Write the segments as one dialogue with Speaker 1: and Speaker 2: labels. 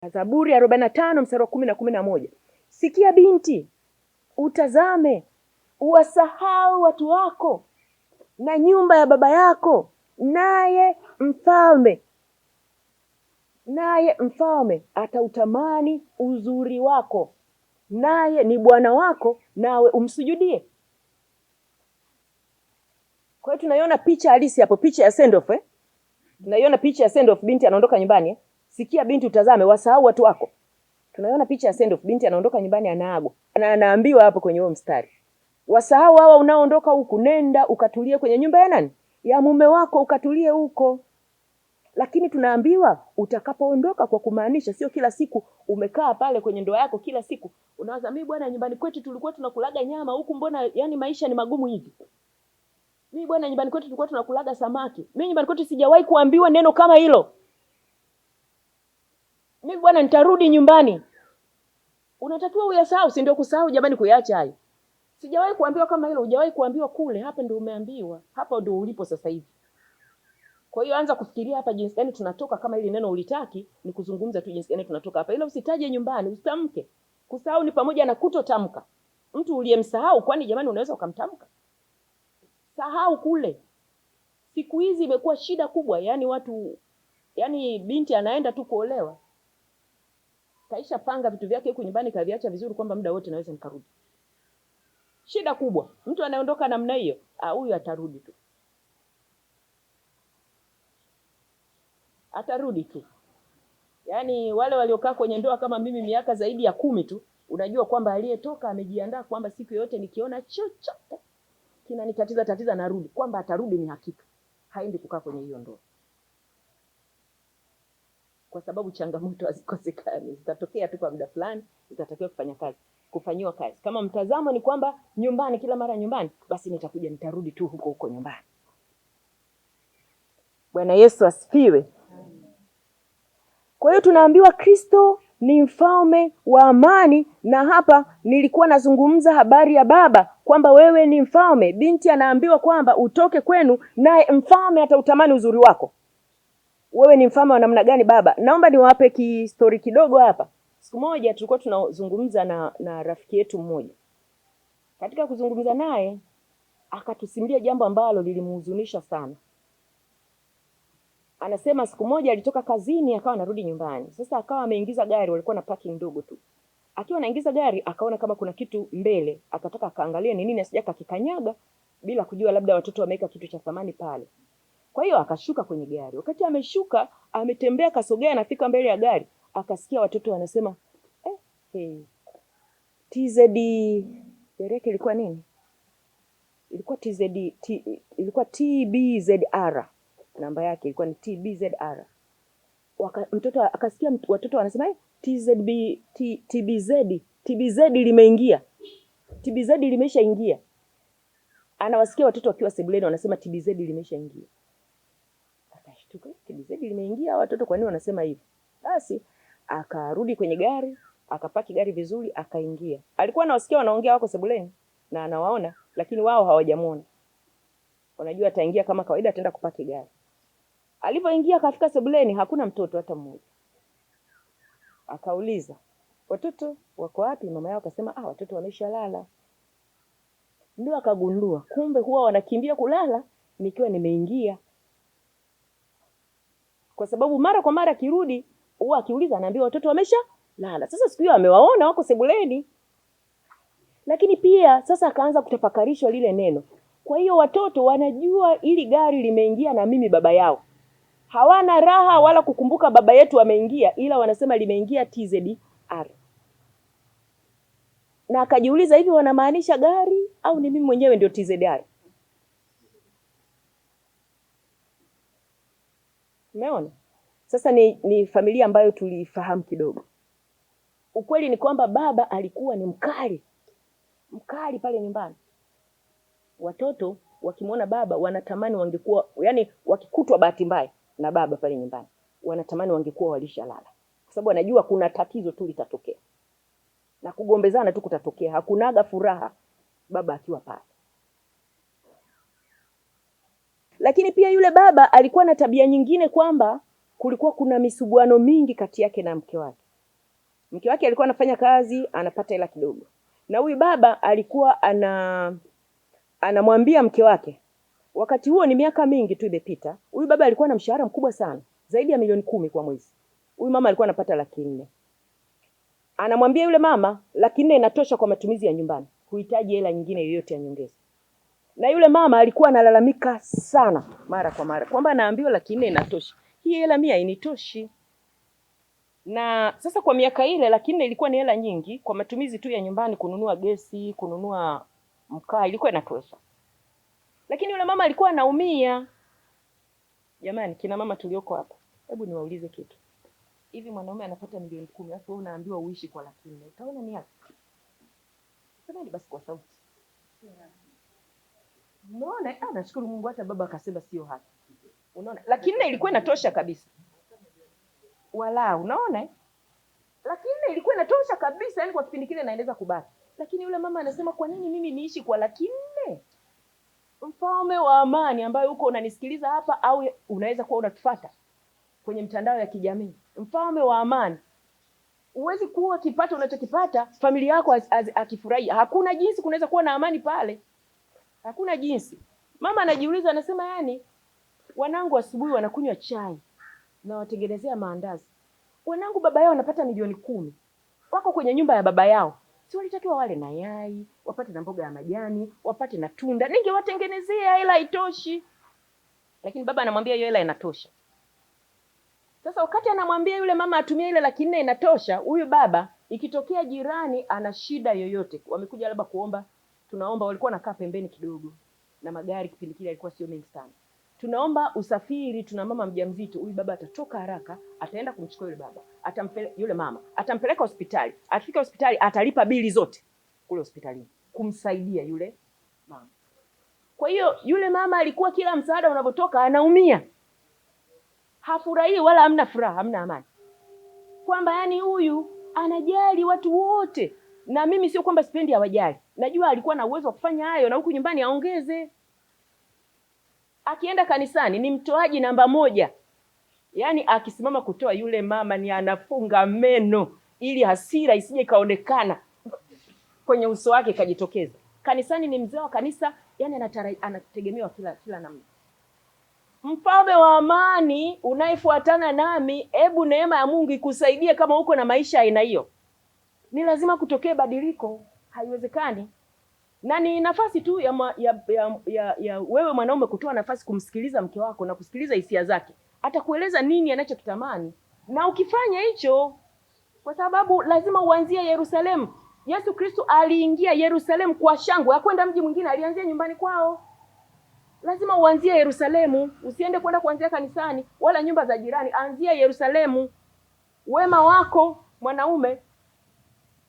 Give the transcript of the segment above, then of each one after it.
Speaker 1: Zaburi 45 mstari wa 10 na 11. Sikia binti, utazame, uwasahau watu wako na nyumba ya baba yako, naye mfalme atautamani uzuri wako, naye ni bwana wako, nawe umsujudie. Kwa hiyo tunaiona picha halisi hapo, picha ya send off tunaiona picha ya send off, binti anaondoka nyumbani Sikia binti, utazame, wasahau watu wako. Tunaiona picha ya send off, binti anaondoka nyumbani, anaagwa. Anaambiwa hapo kwenye huo mstari, wasahau hawa unaoondoka huku, nenda ukatulie kwenye nyumba ya nani? Ya mume wako, ukatulie huko. Lakini tunaambiwa utakapoondoka, kwa kumaanisha sio kila siku umekaa pale kwenye ndoa yako, kila siku unawaza mimi bwana, nyumbani kwetu tulikuwa tunakulaga nyama, huku mbona yani maisha ni magumu hivi. Mimi bwana, nyumbani kwetu tulikuwa tunakulaga samaki. Mimi nyumbani kwetu sijawahi kuambiwa neno kama hilo. Mimi bwana, nitarudi nyumbani. Unatakiwa uyasahau, si ndio kusahau jamani, kuyaacha hayo. Sijawahi kuambiwa kama hilo, hujawahi kuambiwa kule, hapa ndio umeambiwa. Hapa ndio ulipo sasa hivi. Kwa hiyo anza kufikiria hapa jinsi gani tunatoka, kama hili neno ulitaki, ni kuzungumza tu jinsi gani tunatoka hapa. Ila usitaje nyumbani, usitamke. Kusahau ni pamoja na kutotamka. Mtu uliyemsahau, kwani jamani unaweza ukamtamka? Sahau kule. Siku hizi imekuwa shida kubwa, yani watu, yani binti anaenda tu kuolewa, kaisha panga vitu vyake huko nyumbani, kaviacha vizuri kwamba muda wote naweza nikarudi. Shida kubwa. Mtu anaondoka namna hiyo, huyu atarudi tu. Atarudi tu. Yaani wale waliokaa kwenye ndoa kama mimi miaka zaidi ya 10 tu, unajua kwamba aliyetoka amejiandaa kwamba siku yote nikiona chochote kinanitatiza narudi, kwamba atarudi ni hakika. Haendi kukaa kwenye hiyo ndoa. Kwa sababu changamoto hazikosekani, zitatokea tu kwa muda fulani, zitatakiwa kufanyiwa kazi. Kama mtazamo ni kwamba nyumbani, kila mara nyumbani, basi nitarudi tu huko nyumbani. Bwana Yesu asifiwe. Kwa hiyo tunaambiwa Kristo ni mfalme wa amani, na hapa nilikuwa nazungumza habari ya baba, kwamba wewe ni mfalme. Binti anaambiwa kwamba utoke kwenu, naye mfalme atautamani uzuri wako. Wewe ni mfalme wa namna gani baba? Naomba niwape story kidogo hapa. Siku moja tulikuwa tunazungumza na rafiki yetu mmoja. Katika kuzungumza naye, akatusimulia jambo ambalo lilimhuzunisha sana. Anasema siku moja alitoka kazini, akawa anarudi nyumbani. Sasa akawa ameingiza gari, walikuwa na parking ndogo tu. Akiwa anaingiza gari, akaona kama kuna kitu mbele, akataka akaangalia ni nini, asije akakikanyaga bila kujua labda watoto wameweka kitu cha thamani pale. Kwa hiyo akashuka kwenye gari. Wakati ameshuka, ametembea, kasogea, anafika mbele ya gari, akasikia watoto wanasema TZD, dereke ilikuwa nini? Ilikuwa ilikuwa TBZR. Namba yake ilikuwa ni TBZR. Mtoto akasikia watoto wanasema TBZ limeingia. TBZ limeshaingia. Anawasikia watoto wakiwa sebuleni wanasema TBZ limeshaingia. Akashtuka, TBZ limeingia, watoto kwa nini wanasema hivi? Basi akarudi kwenye gari, akapaki gari vizuri, akaingia. Alikuwa anawasikia wanaongea wako sebuleni na anawaona, lakini wao hawajamuona. Wanajua ataingia kama kawaida, ataenda kupaki gari. Alipoingia akafika sebuleni, hakuna mtoto hata mmoja. Akauliza, watoto wako wapi? Mama yao akasema watoto wameshalala. Ndio akagundua kumbe huwa wanakimbia kulala nikiwa nimeingia. Kwa sababu mara kwa mara kirudi, huwa akiuliza anaambiwa watoto wameshalala. Sasa siku hiyo amewaona wako sebuleni. Lakini pia sasa akaanza kutafakarishwa lile neno. Kwa hiyo watoto wanajua ili gari limeingia na mimi baba yao. Hawana raha wala kukumbuka baba yetu ameingia, ila wanasema limeingia TZR. Na akajiuliza, hivi wanamaanisha gari au ni mimi mwenyewe ndio TZR? Umeona? Sasa ni familia ambayo tulifahamu kidogo. Ukweli ni kwamba baba alikuwa ni mkali pale nyumbani. Watoto wakimwona baba wanatamani wangekuwa, yani wakikutwa bahati mbaya na baba pale nyumbani, wanatamani wangekuwa walishalala. Kwa sababu wanajua kuna tatizo tu litatokea. Na kugombezana tu kutatokea. Hakunaga furaha baba akiwa pale. Lakini pia yule baba alikuwa na tabia nyingine, kwamba kulikuwa kuna misuguano mingi kati yake na mke wake. Mke wake alikuwa anafanya kazi, anapata hela kidogo. Na huyu baba alikuwa anamwambia mke wake, wakati huo ni miaka mingi tu imepita, huyu baba alikuwa na mshahara mkubwa sana, zaidi ya milioni 10 kwa mwezi. Huyu mama alikuwa anapata 400,000. Anamwambia yule mama 400,000 inatosha kwa matumizi ya nyumbani, huhitaji hela nyingine yoyote ya nyongeza. Na yule mama alikuwa analalamika sana mara kwa mara kwamba anaambiwa 400,000 inatosha. Hii hela mimi hainitoshi. Na sasa kwa miaka ile 400,000 ilikuwa ni hela nyingi kwa matumizi tu ya nyumbani, kununua gesi, kununua mkaa, ilikuwa inatosha. Lakini yule mama alikuwa anaumia. Jamani, kina mama tulioko hapa, hebu niwaulize kitu. Hivi mwanaume anapata milioni 10, alafu wewe unaambiwa uishi kwa 400,000. Utaona ni yapi? Semeni basi kwa sauti. Unaona? Nashukuru Mungu hata baba akasema sio haki. Unaona? 400,000 ilikuwa inatosha kabisa. Wala, unaona? 400,000 ilikuwa inatosha kabisa, yani kwa kipindi kile naendeleza kubaki. Lakini yule mama anasema kwa nini mimi niishi kwa 400,000? Mfalme wa amani ambaye uko unanisikiliza hapa au unaweza kuwa unatufuata kwenye mtandao ya kijamii. Mfalme wa amani. Huwezi kuwa kipato unachokipata familia yako akifurahi. Hakuna jinsi kunaweza kuwa na amani pale. Hakuna jinsi. Mama anajiuliza, anasema yani wanangu asubuhi wanakunywa chai na watengenezea maandazi. Wanangu baba yao wanapata milioni 10. Wako kwenye nyumba ya baba yao. Si walitakiwa wale na yai, wapate na mboga ya majani, wapate na tunda. Ningewatengenezea, hela haitoshi. Lakini baba anamwambia hiyo hela inatosha. Sasa wakati anamwambia yule mama atumie ile 400,000 inatosha, huyu baba ikitokea jirani ana shida yoyote, wamekuja labda kuomba, tunaomba, walikuwa nakaa pembeni kidogo na magari kipindi kile alikuwa sio mengi sana. Tunaomba usafiri, tuna mama mjamzito, huyu baba atatoka haraka, ataenda kumchukua yule baba, yule mama, atampeleka hospitali. Akifika hospitali atalipa bili zote kule hospitalini kumsaidia yule mama. Kwa hiyo yule mama alikuwa kila msaada unapotoka anaumia. Hafurahi wala hamna furaha, hamna amani. Kwamba yani huyu anajali watu wote. Na mimi sio kwamba sipendi hawajali. Najua alikuwa na uwezo wa kufanya hayo na huku nyumbani aongeze. Akienda kanisani ni mtoaji namba 1. Yaani akisimama kutoa yule mama ni anafunga meno ili hasira isije kaonekana kwenye uso wake kajitokeza. Kanisani ni mzee wa kanisa, yani anategemewa kila namna. Mfalme wa amani unayefuatana nami, hebu neema ya Mungu ikusaidie kama uko na maisha aina hiyo. Ni lazima kutokee badiliko, haiwezekani. Na ni nafasi tu ya wewe mwanaume kutoa nafasi kumsikiliza mke wako na kusikiliza hisia zake. Atakueleza nini anachokitamani. Na ukifanya hicho, kwa sababu lazima uanzie Yerusalemu. Yesu Kristo aliingia Yerusalemu kwa shangwe, hakwenda mji mwingine, alianzia nyumbani kwao. Lazima uanzie Yerusalemu, usiende kwenda kuanzia kanisani wala nyumba za jirani, anzia Yerusalemu. Wema wako mwanaume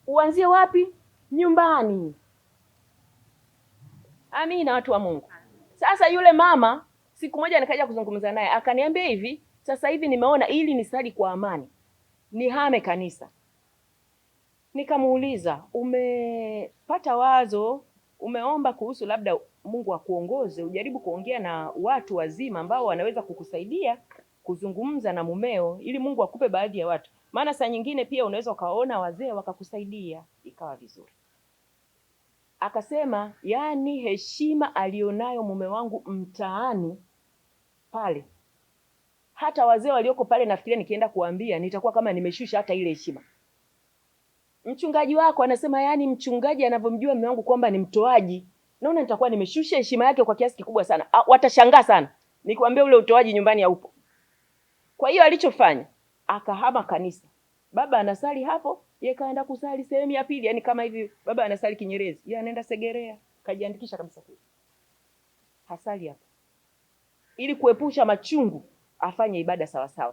Speaker 1: uanzie wapi? Nyumbani. Amina, watu wa Mungu. Sasa yule mama siku moja nikaja kuzungumza naye, akaniambia hivi, sasa hivi nimeona ili nisali kwa amani nihame kanisa. Nikamuuliza, umepata wazo, umeomba kuhusu labda Mungu akuongoze ujaribu kuongea na watu wazima ambao wanaweza kukusaidia kuzungumza na mumeo ili Mungu akupe baadhi ya watu. Maana saa nyingine pia unaweza ukaona wazee wakakusaidia ikawa vizuri. Akasema, yani heshima alionayo mume wangu mtaani pale, hata wazee walioko pale nafikiria nikienda kuambia nitakuwa kama nimeshusha hata ile heshima. Mchungaji wako anasema yani mchungaji anavyomjua mume wangu kwamba ni mtoaji, naona nitakuwa nimeshusha heshima yake kwa kiasi kikubwa sana. Watashangaa sana nikwambia ule utoaji nyumbani haupo. Kwa hiyo alichofanya, akahama kanisa. Baba anasali hapo, yeye kaenda kusali sehemu ya pili, yani kama hivi baba anasali Kinyerezi, yeye anaenda Segerea, kajiandikisha kabisa kule. Hasali hapo. Ili kuepusha machungu, afanye ibada sawa sawa.